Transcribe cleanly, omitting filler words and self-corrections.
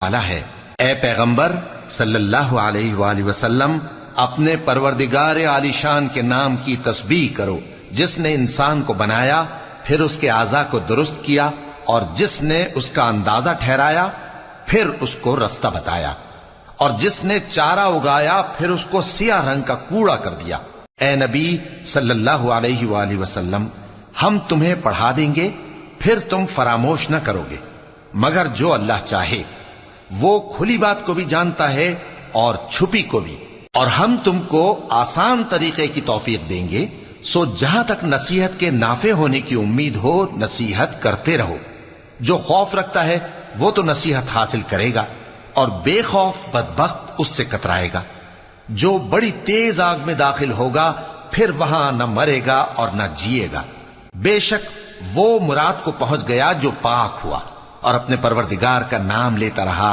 والا ہے۔ اے پیغمبر صلی اللہ علیہ وآلہ وسلم، اپنے پروردگار عالی شان کے نام کی تسبیح کرو، جس نے انسان کو بنایا، پھر اس کے اعضاء کو درست کیا، اور جس نے اس کا اندازہ ٹھہرایا، پھر اس کو رستہ بتایا، اور جس نے چارہ اگایا، پھر اس کو سیاہ رنگ کا کوڑا کر دیا۔ اے نبی صلی اللہ علیہ وآلہ وسلم، ہم تمہیں پڑھا دیں گے، پھر تم فراموش نہ کرو گے، مگر جو اللہ چاہے۔ وہ کھلی بات کو بھی جانتا ہے اور چھپی کو بھی، اور ہم تم کو آسان طریقے کی توفیق دیں گے، سو جہاں تک نصیحت کے نافع ہونے کی امید ہو نصیحت کرتے رہو۔ جو خوف رکھتا ہے وہ تو نصیحت حاصل کرے گا، اور بے خوف بدبخت اس سے کترائے گا۔ جو بڑی تیز آگ میں داخل ہوگا، پھر وہاں نہ مرے گا اور نہ جیے گا۔ بے شک وہ مراد کو پہنچ گیا جو پاک ہوا اور اپنے پروردگار کا نام لیتا رہا۔